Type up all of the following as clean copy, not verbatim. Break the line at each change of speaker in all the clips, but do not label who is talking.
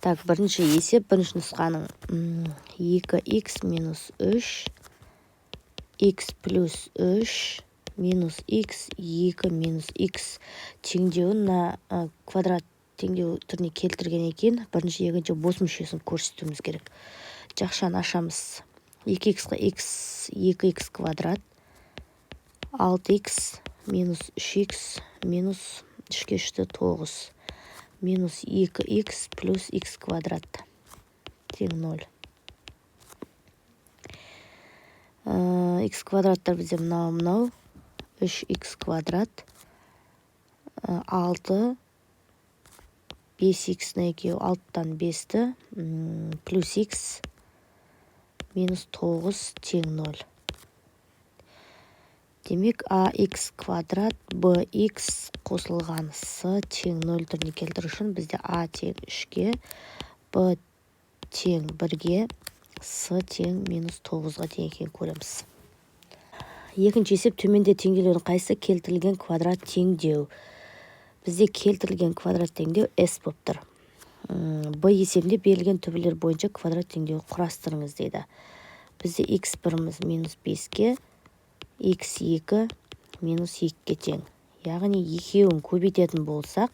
Так, бірінші есеп, бірінші нұсқаның 2х минус 3, x плюс 3, минус x, 2 минус x теңдеуін квадрат теңдеу түріне келтірген екен. Бірінші, екінші бос мүшесін көрсетуіміз керек. Жақшаны ашамыз. 2х-ға x, 2х квадрат, 6х минус 3х минус 3-ке 3-ті 9, минус 2х плюс х квадрат тең 0. Х квадраттар бізде мынау 3х квадрат, 6, 5х-ны екеу, 6-тан 5-ті, плюс х минус 9 тең 0. Демек, ax квадрат, bx қосылған с тең 0 түріне келтіру үшін бізде a тең 3-ге, b тең 1-ге, с тең минус 9-ға тең екенін көреміз. Екінші есеп, төменде теңдеулердің қайсысы келтірілген квадрат теңдеу. Бізде келтірілген квадрат теңдеу s болып тұр. b есебінде берілген түбірлер бойынша квадрат теңдеу құрастырыңыз дейді. Бізде x1-міз минус 5-ге, x2 минус 2-ге тең. Яғни екеуін көбейтетін болсақ,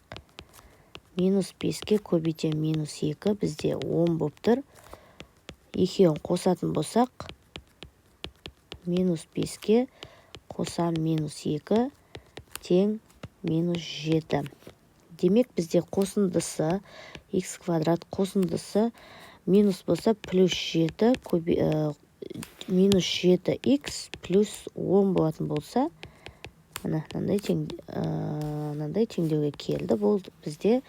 минус 5-ге көбейтем минус 2 бізде 10 болып тұр. Екеуін қосатын болсақ, минус 5-ге қосам минус 2 тең минус 7. Демек, бізде қосындысы x квадрат қосындысы минус болса плюс 7 минус 7х плюс 10 болатын болса, мынандай теңдеуге келді. Бұл бізде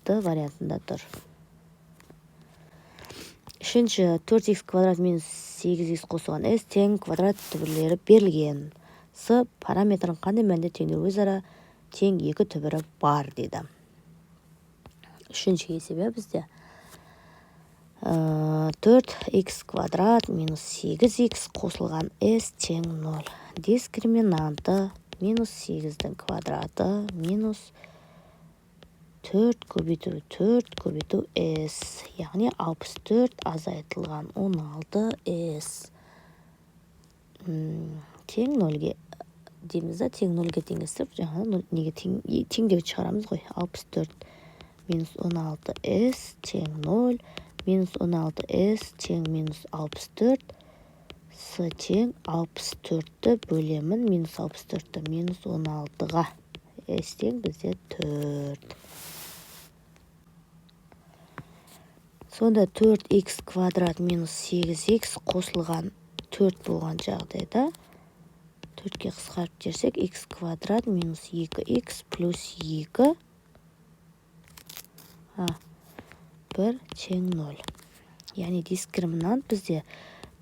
д вариантында тұр. Үшінші, 4х квадрат минус 8х қосылған s тең квадрат түбірлері берілген. С параметрін қандай мәнде теңдеу өзара тең 2 түбірі бар дейді. Үшінші есебе бізде 4х квадрат минус 8х қосылған s тең 0. Дискриминанты минус 8-дің квадраты минус 4 көбейту s. Яғни 64 азайтылған 16s. Тең 0-ге дейміз да, тең 0-ге теңестіріп, жаңағы неге теңдеу шығарамыз ғой. 64 минус 16s тең 0, минус 16s тең минус 64, с тең 64-ті бөлемін минус 64-ті минус 16-ға. S тең бізде 4. Сонда 4х квадрат минус 8х қосылған 4 болған жағдайда 4-ке қысқарып терсек, х квадрат минус 2х плюс 2 1 тең 0. Яғни дискриминант бізде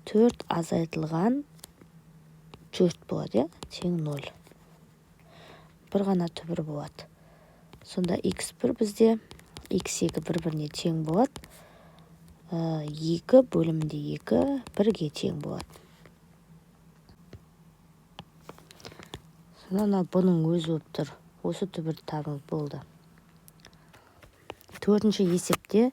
4 азайтылған 4 болады, тең 0. Бір ғана түбір болады. Сонда x1 бізде x2 бір-біріне тең болады. 2 бөлімінде 2 1-ге тең болады. Сонда бұның өзі болып тұр. Осы түбір табыңыз болды. Төртінші есепте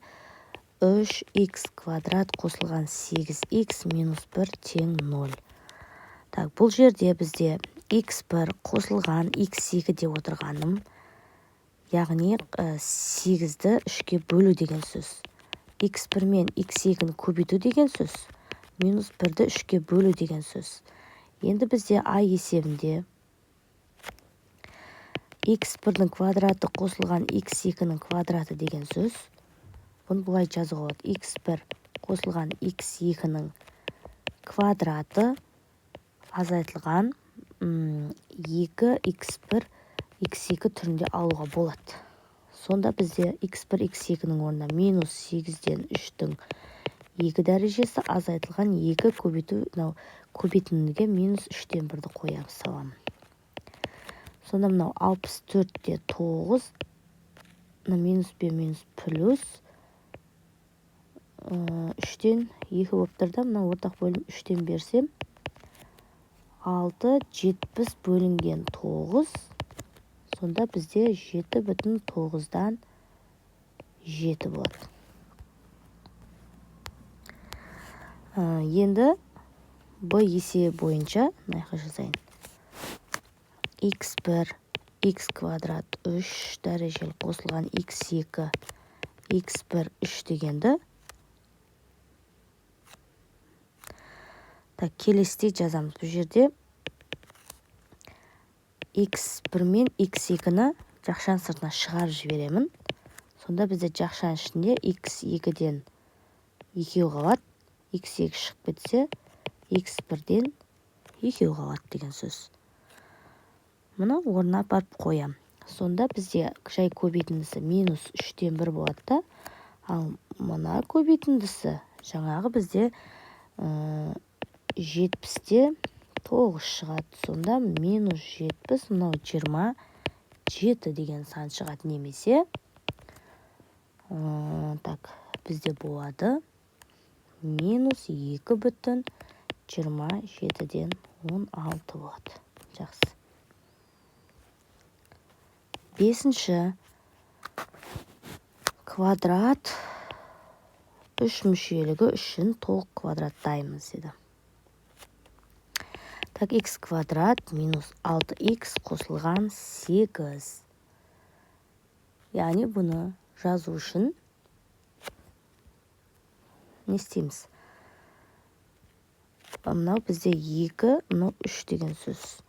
3х квадрат қосылған 8х минус 1 тең 0. Так, бұл жерде бізде x1 қосылған x2 деп отырғаным, яғни 8-ді 3-ке бөлу деген сөз. x1 мен x2-ні көбейту деген сөз, минус 1-ді 3-ке бөлу деген сөз. Енді бізде а есебінде x1-дің квадраты қосылған x2-ның квадраты деген сөз. Бұны бұлай жазуға болады. x1 қосылған x2-ның квадраты азайтылған 2x1 x2 түрінде алуға болады. Сонда бізде x1 x2-ның орнына минус 8-ден 3-дің 2 дәрежесі азайтылған 2 көбейтінге минус 3-ден 1-ді қоямыз, саламын. Сонда мынау 64-де 9, минус бен минус плюс 3-ден 2 болып тұрда, мынау ортақ бөлім 3-ден берсем, 6 70 бөлінген 9, сонда бізде 7,9-дан 7 болады. Енді b есебі бойынша мынаяққа жазайын. x1 x квадрат 3 дәрежелі қосылған x2 x1 3 дегенді келесідей жазамыз. Бұл жерде x1 мен x2-ні жақшаның сыртына шығарып жіберемін. Сонда бізде жақшаның ішінде x2-ден 2 қалады. x2 шығып кетсе, x1-ден 2 қалады деген сөз. Мұны орнына апарып қоям. Сонда бізде жай көбейтіндісі минус 3-тен 1 болады да, ал мұна көбейтіндісі жаңағы бізде 70-те 9 шығады. Сонда минус 70, мынау 27 деген сан шығады. Немесе бізде болады минус 2,27-ден 16 болады. Жақсы. Бесінші квадрат 3 мүшелігі үшін толық квадраттаймыз деді. X квадрат минус 6x қосылған 8. Яғни бұны жазу үшін не істейміз? Мынау бізде 2, мынау 3 деген сөз.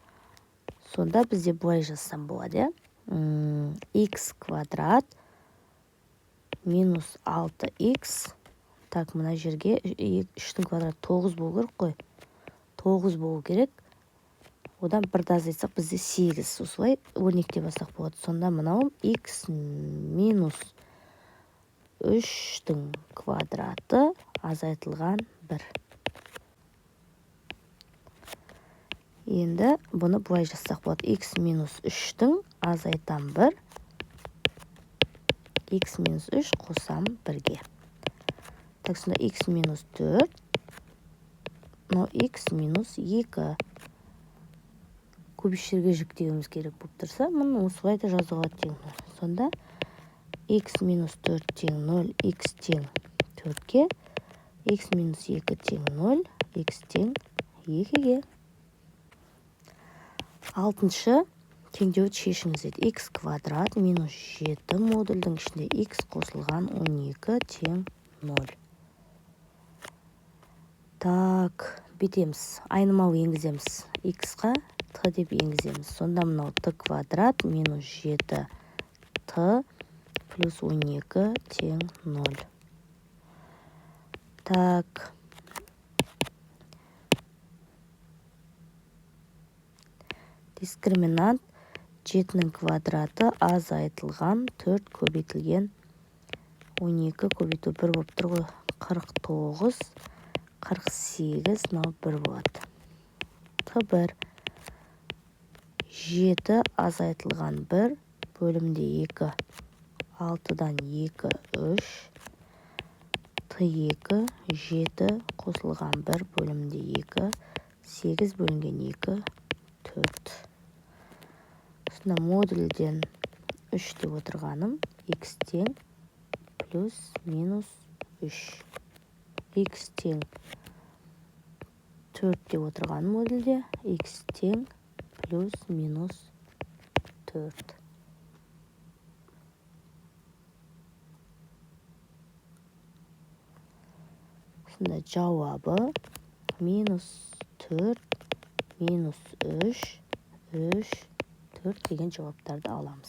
Сонда бізде бұлай жазсам болады. X квадрат минус 6x. Мына жерге 3-тің квадрат 9 болу керек қой. 9 болу керек. Одан бірді азайтсақ бізде 8. Осылай өрнекте басақ болады. Сонда мынау x минус 3-тің квадраты азайтылған 1. Енді бұны бұлай жазсақ болады. X минус 3-тің азайтам 1. X минус 3 қосам 1-ге. Сонда x минус 4. Но x минус 2. Көбіштерге жүктеуіміз керек болып тұрса, мұны осылай да жазуға тең. Сонда x минус 4 тең 0, x тең 4-ке, x минус 2 тең 0, x тең 2-ге. Алтыншы теңдеуді шешіңіз деді. X квадрат минус 7 модульдің ішінде x қосылған 12 тең 0. Бетеміз. Айнымалы енгіземіз. X-қа t деп енгіземіз. Сонда мынау t квадрат минус 7 t плюс 12 тең 0. Дискриминант 7-нің квадраты азайтылған 4 көбейтілген 12 көбейту 1 болып тұр ғой. 49, 48, мынау 1 болады. T1 7 азайтылған 1 бөлімде 2, 6-дан 2, 3, T2 7 қосылған 1 бөлімде 2, 8 бөлінген 2, 4. Сонда модульден 3 деп отырғаным x тең плюс минус 3. X тең 4 деп отырған модульде x тең плюс минус 4. Сонда жауабы минус 4, минус 3, 3, 4 деген жауаптарды аламыз.